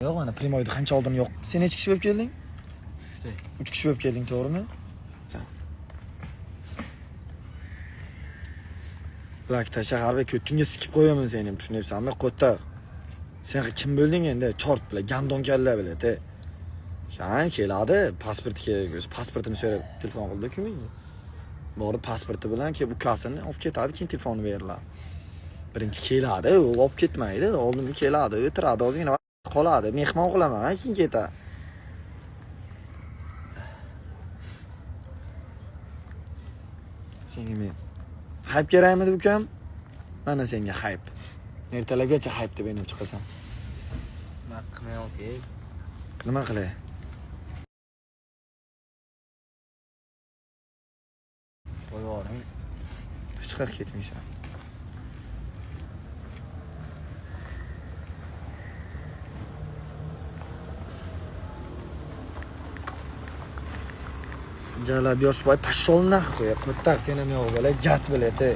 Yo'q, mana Primoyda qancha oldin yo'q. Sen necha kishi bo'lib kelding? 3 kishi bo'lib kelding, to'g'rimi? Lakta shaharga ko'ttinga sikib qo'yaman seni, tushunyapsanmi? Qo'tta. Sen kim bo'lding endi? Chort bilan, gandon kalla bilan, te. Sen keladi, pasporti kerak bo'lsa, pasportini so'rab telefon qildi-ku menga. Borib pasporti bilan kelib ukasini olib ketadi, keyin telefonni beriladi. Birinchi keladi, u olib ketmaydi, oldin keladi, o'tiradi, ozgina qoladi, mehmon qilaman, keyin ketadi. Senga men hype kerakmi ukam? Mana senga hype. Ertalabgacha hype deb o'ynab chiqasan. Nima qilmay okey. Nima qilay? Qo'yvoring. Hech qayerga ketmaysan. Jalab yoshboy pashol nahvoy, qo'ttaq sen ham yo'q bo'la, gat bilete.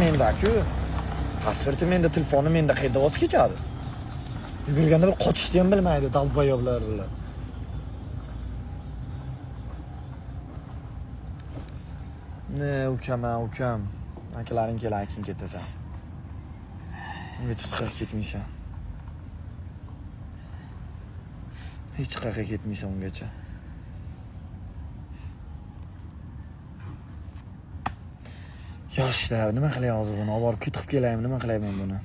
Menda-ku. Pasporti menda, telefoni menda, qayerda voz kechadi? Yugurganda bir qochishni ham bilmaydi, dalboyoblar bilan. Ne ukam. Akalaring kelar, keyin ketasan. Ungacha hech qayerga ketmaysan. Hech qayerga ketmaysan ungacha. Yoshlar, nima qilay hozir buni? Olib borib ketib kelaymi, nima qilay men buni?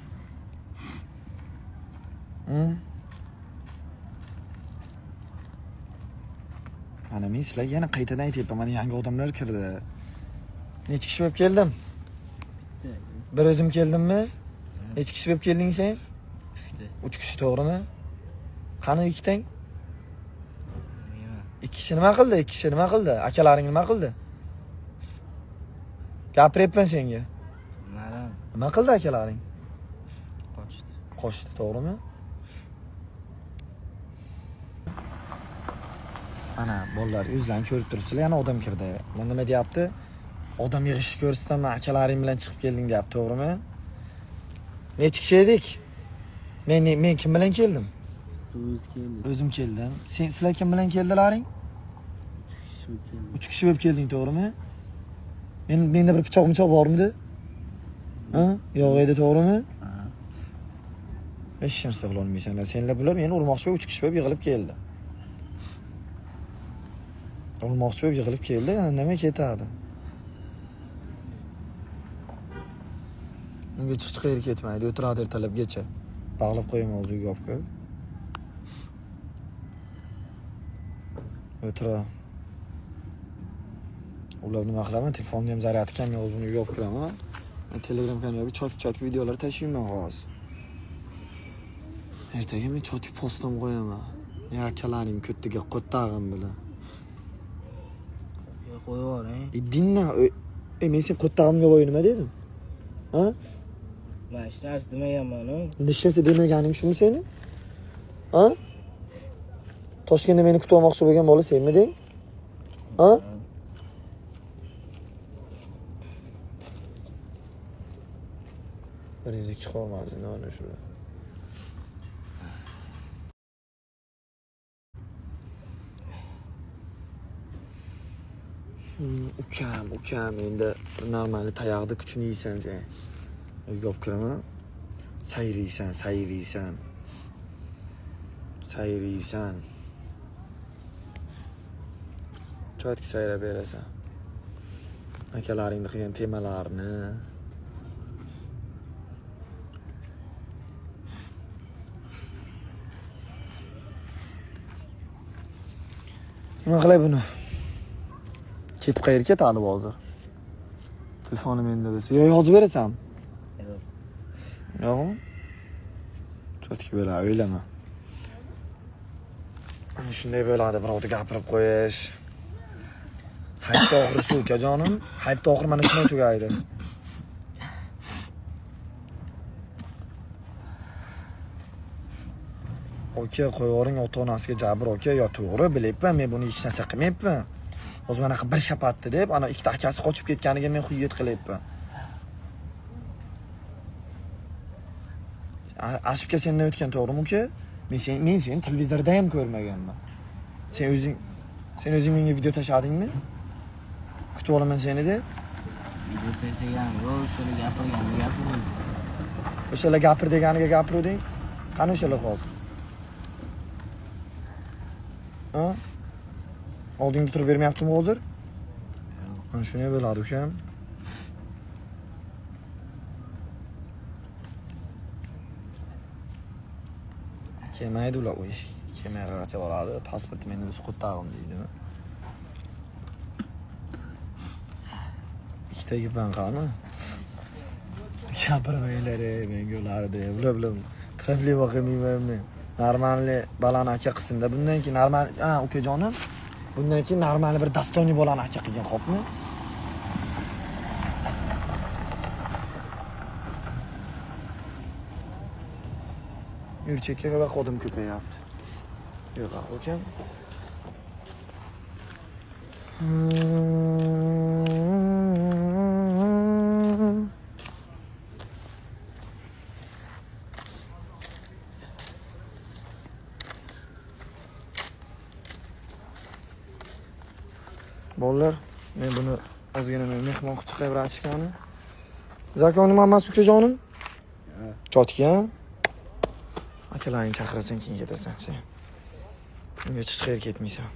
Ana men sizlarga yana qaytadan aytyapman, mana yangi odamlar kirdi. Necha kishi bo'lib keldim? Bir o'zim keldimmi? Necha kishi bo'lib kelding sen? 3 kishi, to'g'rimi? Qani ikkitang? Ikkisi nima qildi? Ikkisi nima qildi? Akalaring nima qildi? Gapiryapman senga. Nima qildi akalaring? Qochdi, to'g'rimi? Mana bolalar o'zlaring ko'rib turibsizlar, yana odam kirdi. Men nima deyapti? Odam yig'ishni ko'rsataman, akalaring bilan chiqib kelding deyapti, to'g'rimi? Necha kishi edik? Men kim bilan keldim? O'zim keldim. Sizlar kim bilan keldilaring? 3 kishi bo'lib kelding, to'g'rimi? Menda bir pichoq bormidi? Ha? Yo'q edi, to'g'rimi? Ha. Hech narsa qila olmaysanlar. Senlar bular meni urmoqchi bo'lib 3 kishi bo'lib yig'ilib keldi. Urmoqchi bo'lib yig'ilib keldi, nima ketadi? Unga chiq qayerga ketmaydi, o'tiradi ertalabgacha. Bog'lab qo'yaman o'ziga olib qo'yib. O'tira. Ular nima qilaman? Telefonni ham zaryadi kam, o'zim uyga olib kiraman. Telegram kanaliga chotik videolar tashlayman hozir. Ertaga men chotik postim qo'yaman. Akalaring ko'ttiga qo'ttag'im bilan. Qo'yvoring. Dinna, men sen qo'ttag'imga qo'y nima dedim? Ha? Men hech narsa demaganman-ku. Nishasi demaganing shumi seni? Ha? Toshkentda meni kutib olmoqchi bo'lgan bola senmiding? Ha? Bir izki qolmadi, mana shu. Ukam, endi normal tayoqda kuchini yeysan sen. Uyga olib kiraman. Sayriysan. Cho'tki sayrab berasan. Akalaringni qilgan temalarni. Nima qilay buni? Ketib qayerga ketadi hozir? Telefoni menda bo'lsa, yo yozib berasan? Yo'qmi? Cho'tki bo'la, o'ylama. Ana shunday bo'ladi, birovga gapirib qo'yish. Hayotda oxiri shu, ukajonim. Hayotda oxiri mana shunday tugaydi. Oka, qo'yvoring ota-onasiga jabr oka, yo to'g'ri, bilayapman, men buni hech narsa qilmayapman. O'zi mana bir shapatdi deb, ana ikkita akasi qochib ketganiga men xuyet qilyapman. Ashibga sendan o'tgan, to'g'rimi uka? Men seni televizorda ham ko'rmaganman. Sen o'zing menga video tashladingmi? Kutib olaman seni deb. Video tashlagan, yo'q, o'shalar gapirgan. O'shalar gapir deganiga gapiruvding. Qani o'shalar hozir? Ha? Oldingda turib bermayaptimi hozir? Mana shunday bo'ladi ukam. Kelmaydi ular u ish. Kelmaygacha bo'ladi. Pasporti meni o'zi qo'ttag'im deydimi? Ikkita gipan qani? Gapirmanglar, men yo'lardi. Bla. Problema qilmayman. Normalniy balan aka qismda bundan keyin normal, ukajonim. Bundan keyin normal bir dostojniy balan aka qilgan, xo'pmi? Yurchekka va qodim ko'payapti. Yo'q, ukam. Bolalar, men buni ozgina mehmon qilib chiqib aytishgani. Zakonim hammasi ukajonim? Chotga. Akalaring chaqirsan keyin ketasan sen. Unga hech qayerga ketmaysan.